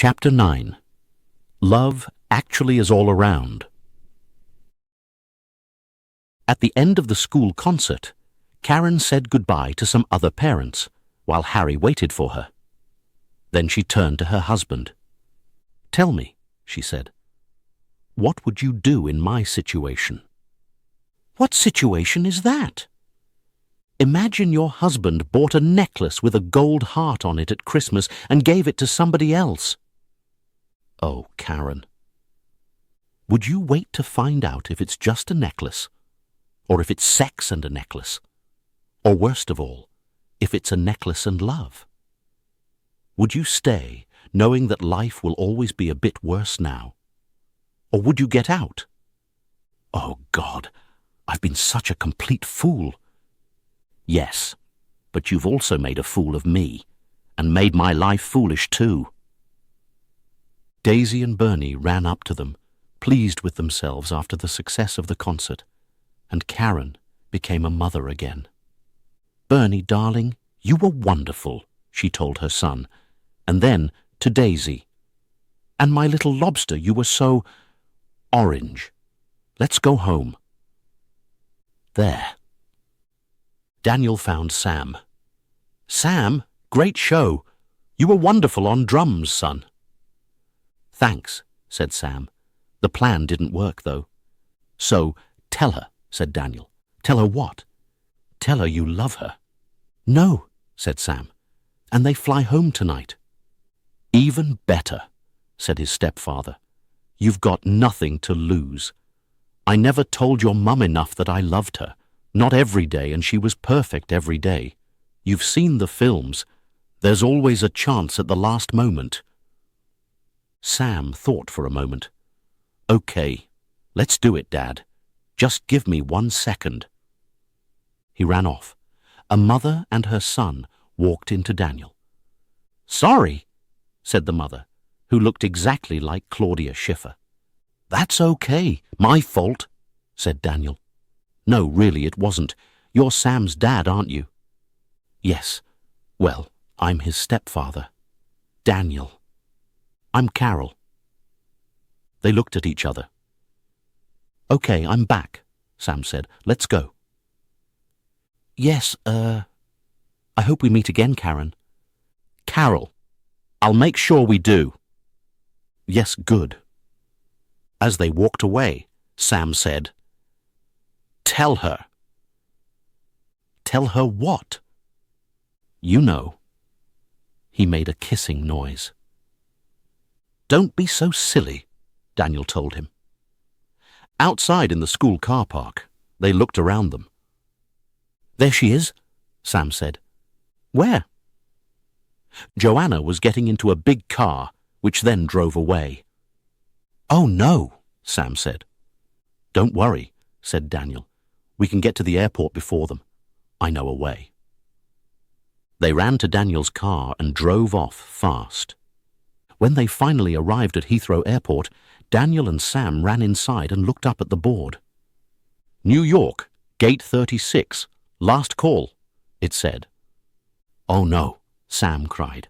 Chapter 9. Love Actually Is All Around. At the end of the school concert, Karen said goodbye to some other parents, while Harry waited for her. Then she turned to her husband. "Tell me," she said, "what would you do in my situation?" "What situation is that?" "Imagine your husband bought a necklace with a gold heart on it at Christmas and gave it to somebody else." "Oh, Karen. Would you wait to find out if it's just a necklace? Or if it's sex and a necklace? Or worst of all, if it's a necklace and love? Would you stay, knowing that life will always be a bit worse now? Or would you get out? Oh, God, I've been such a complete fool." "Yes, but you've also made a fool of me, and made my life foolish too." Daisy and Bernie ran up to them, pleased with themselves after the success of the concert, and Karen became a mother again. "Bernie, darling, you were wonderful," she told her son, and then to Daisy, "And my little lobster, you were so orange. Let's go home." There. Daniel found Sam. "Sam, great show. You were wonderful on drums, son." "Thanks," said Sam. "The plan didn't work, though." "So, tell her," said Daniel. "Tell her what?" "Tell her you love her." "No," said Sam. "And they fly home tonight." "Even better," said his stepfather. "You've got nothing to lose. I never told your mum enough that I loved her. Not every day, and she was perfect every day. You've seen the films. There's always a chance at the last moment." Sam thought for a moment. "Okay, let's do it, Dad. Just give me 1 second." He ran off. A mother and her son walked into Daniel. "Sorry," said the mother, who looked exactly like Claudia Schiffer. "That's okay. My fault," said Daniel. "No, really, it wasn't. You're Sam's dad, aren't you?" "Yes. Well, I'm his stepfather. Daniel. I'm Carol." They looked at each other. "Okay, I'm back," Sam said. "Let's go." "Yes, I hope we meet again, Karen." "Carol, I'll make sure we do." "Yes, good." As they walked away, Sam said, "Tell her." "Tell her what?" "You know." He made a kissing noise. "Don't be so silly," Daniel told him. Outside in the school car park, they looked around them. "There she is," Sam said. "Where?" Joanna was getting into a big car, which then drove away. "Oh, no," Sam said. "Don't worry," said Daniel. "We can get to the airport before them. I know a way." They ran to Daniel's car and drove off fast. When they finally arrived at Heathrow Airport, Daniel and Sam ran inside and looked up at the board. "New York, Gate 36, last call," it said. "Oh no," Sam cried.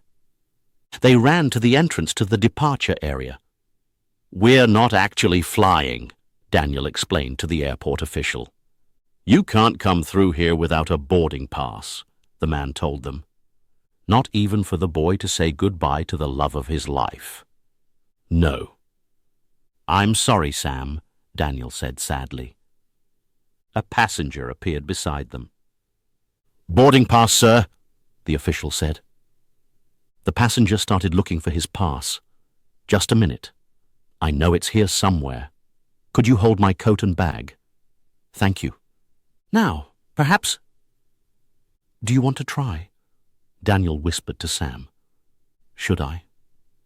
They ran to the entrance to the departure area. "We're not actually flying," Daniel explained to the airport official. "You can't come through here without a boarding pass," the man told them. "Not even for the boy to say goodbye to the love of his life." "No." "I'm sorry, Sam," Daniel said sadly. A passenger appeared beside them. "Boarding pass, sir," the official said. The passenger started looking for his pass. "Just a minute. I know it's here somewhere. Could you hold my coat and bag?" "Thank you. Now, perhaps—" "Do you want to try?" Daniel whispered to Sam. "Should I?"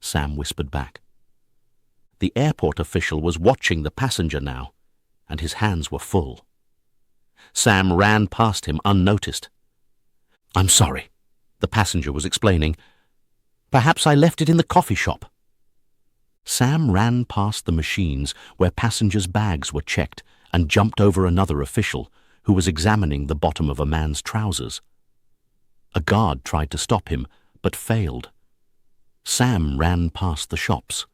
Sam whispered back. The airport official was watching the passenger now, and his hands were full. Sam ran past him unnoticed. "I'm sorry," the passenger was explaining. "Perhaps I left it in the coffee shop." Sam ran past the machines where passengers' bags were checked and jumped over another official who was examining the bottom of a man's trousers. A guard tried to stop him, but failed. Sam ran past the shops.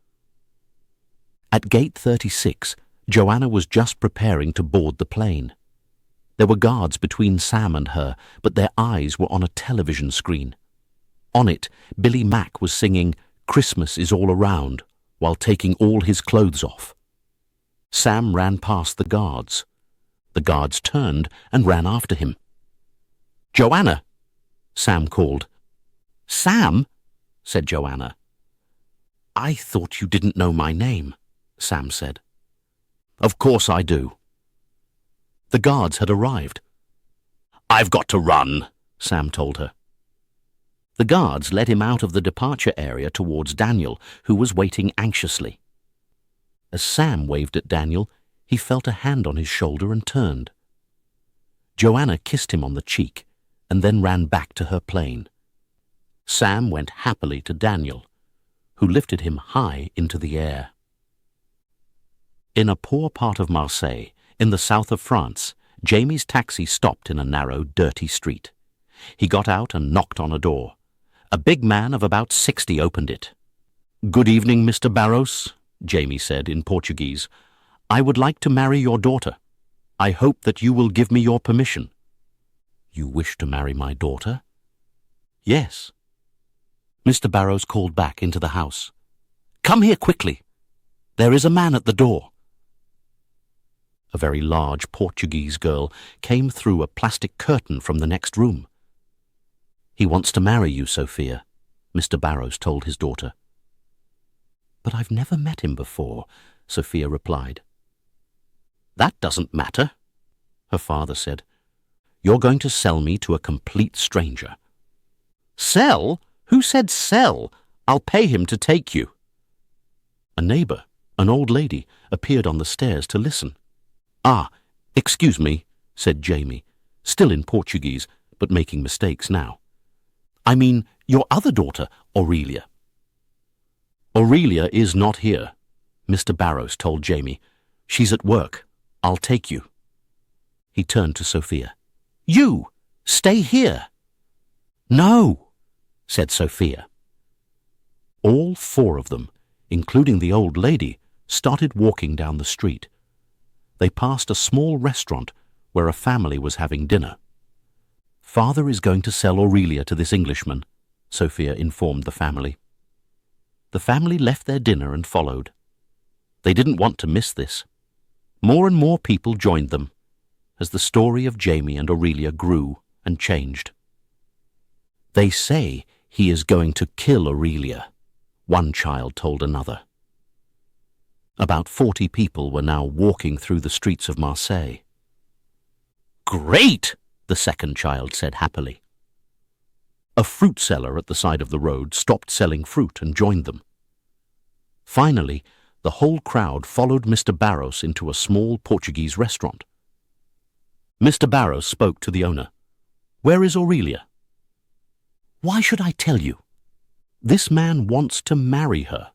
At gate 36, Joanna was just preparing to board the plane. There were guards between Sam and her, but their eyes were on a television screen. On it, Billy Mack was singing "Christmas is All Around" while taking all his clothes off. Sam ran past the guards. The guards turned and ran after him. "Joanna!" Sam called. "Sam?" said Joanna. "I thought you didn't know my name," Sam said. "Of course I do." The guards had arrived. "I've got to run," Sam told her. The guards led him out of the departure area towards Daniel, who was waiting anxiously. As Sam waved at Daniel, he felt a hand on his shoulder and turned. Joanna kissed him on the cheek and then ran back to her plane. Sam went happily to Daniel, who lifted him high into the air. In a poor part of Marseille, in the south of France, Jamie's taxi stopped in a narrow, dirty street. He got out and knocked on a door. A big man of about 60 opened it. "Good evening, Mr. Barros," Jamie said in Portuguese. "I would like to marry your daughter. I hope that you will give me your permission." "You wish to marry my daughter?" "Yes." Mr. Barros called back into the house. "Come here quickly. There is a man at the door." A very large Portuguese girl came through a plastic curtain from the next room. "He wants to marry you, Sophia," Mr. Barros told his daughter. "But I've never met him before," Sophia replied. "That doesn't matter," her father said. "You're going to sell me to a complete stranger." "Sell? Who said sell? I'll pay him to take you." A neighbour, an old lady, appeared on the stairs to listen. "Ah, excuse me," said Jamie, still in Portuguese, but making mistakes now. "I mean your other daughter, Aurelia." "Aurelia is not here," Mr. Barros told Jamie. "She's at work. I'll take you." He turned to Sophia. "You! Stay here!" "No!" said Sophia. All four of them, including the old lady, started walking down the street. They passed a small restaurant where a family was having dinner. "Father is going to sell Aurelia to this Englishman," Sophia informed the family. The family left their dinner and followed. They didn't want to miss this. More and more people joined them as the story of Jamie and Aurelia grew and changed. "They say he is going to kill Aurelia," one child told another. About 40 people were now walking through the streets of Marseille. "Great!" the second child said happily. A fruit seller at the side of the road stopped selling fruit and joined them. Finally, the whole crowd followed Mr. Barros into a small Portuguese restaurant. Mr. Barros spoke to the owner. "Where is Aurelia?" "Why should I tell you? This man wants to marry her."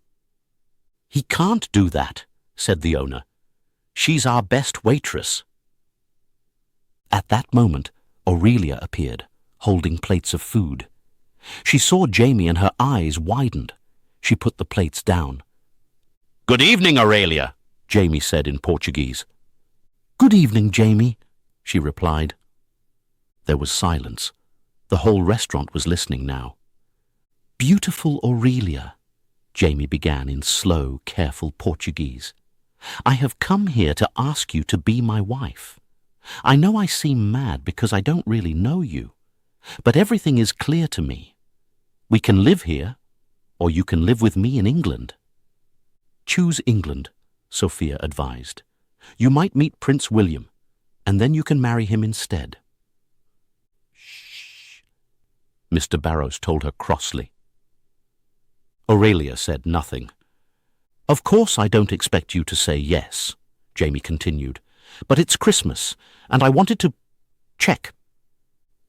"He can't do that," said the owner. "She's our best waitress." At that moment, Aurelia appeared, holding plates of food. She saw Jamie and her eyes widened. She put the plates down. "Good evening, Aurelia," Jamie said in Portuguese. "Good evening, Jamie," she replied. There was silence. The whole restaurant was listening now. "Beautiful Aurelia," Jamie began in slow, careful Portuguese. "I have come here to ask you to be my wife. I know I seem mad because I don't really know you, but everything is clear to me. We can live here, or you can live with me in England." "Choose England," Sophia advised. "You might meet Prince William, and then you can marry him instead." "Shh," Mr. Barros told her crossly. Aurelia said nothing. "Of course I don't expect you to say yes," Jamie continued, "but it's Christmas, and I wanted to check."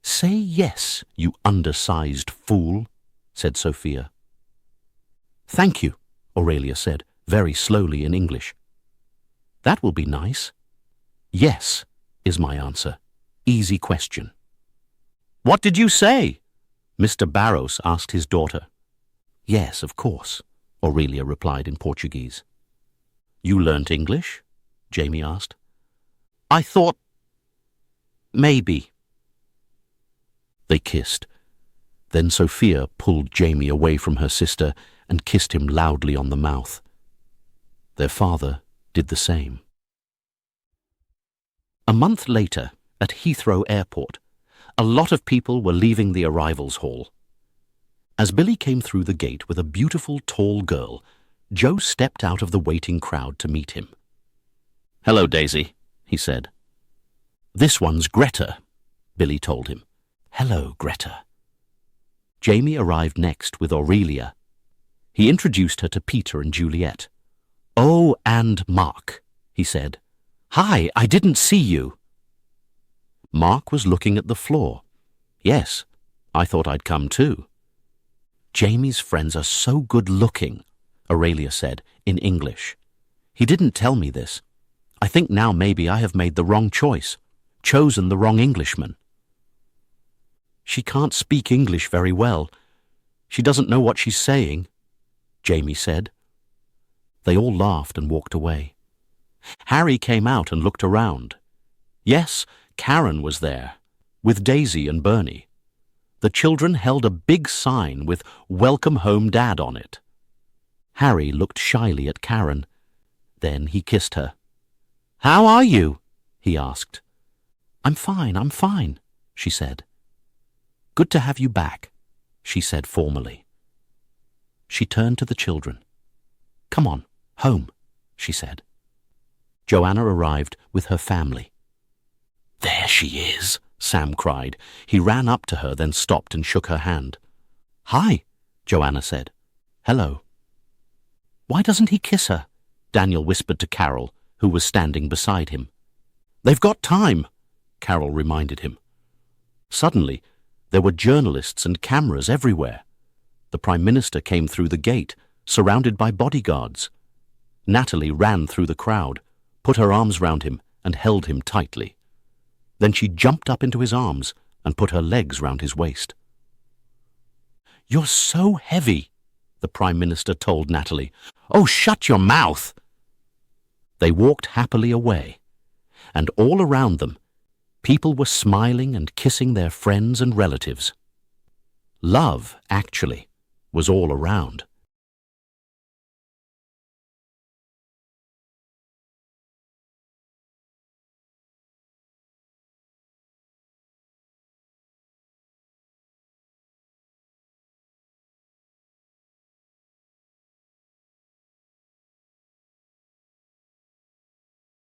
"Say yes, you undersized fool," said Sophia. "Thank you," Aurelia said, very slowly in English. "That will be nice." "Yes," is my answer. Easy question. "What did you say?" Mr. Barros asked his daughter. Yes, of course, Aurelia replied in Portuguese. You learnt English? Jamie asked. I thought... maybe. They kissed. Then Sophia pulled Jamie away from her sister and kissed him loudly on the mouth. Their father did the same. A month later, at Heathrow Airport, a lot of people were leaving the arrivals hall. As Billy came through the gate with a beautiful, tall girl, Joe stepped out of the waiting crowd to meet him. Hello, Daisy, he said. This one's Greta, Billy told him. Hello, Greta. Jamie arrived next with Aurelia. He introduced her to Peter and Juliet. Oh, and Mark, he said. Hi, I didn't see you. Mark was looking at the floor. Yes, I thought I'd come too. Jamie's friends are so good-looking, Aurelia said in English. He didn't tell me this. I think now maybe I have made the wrong choice, chosen the wrong Englishman. She can't speak English very well. She doesn't know what she's saying, Jamie said. They all laughed and walked away. Harry came out and looked around. Yes, Karen was there, with Daisy and Bernie. The children held a big sign with Welcome Home Dad on it. Harry looked shyly at Karen. Then he kissed her. How are you? He asked. I'm fine, she said. Good to have you back, she said formally. She turned to the children. Come on, home, she said. Joanna arrived with her family. There she is, Sam cried. He ran up to her, then stopped and shook her hand. Hi, Joanna said. Hello. Why doesn't he kiss her? Daniel whispered to Carol, who was standing beside him. They've got time, Carol reminded him. Suddenly, there were journalists and cameras everywhere. The Prime Minister came through the gate, surrounded by bodyguards. Natalie ran through the crowd, put her arms round him and held him tightly. Then she jumped up into his arms and put her legs round his waist. You're so heavy, the Prime Minister told Natalie. Oh, shut your mouth! They walked happily away, and all around them, people were smiling and kissing their friends and relatives. Love, actually, was all around.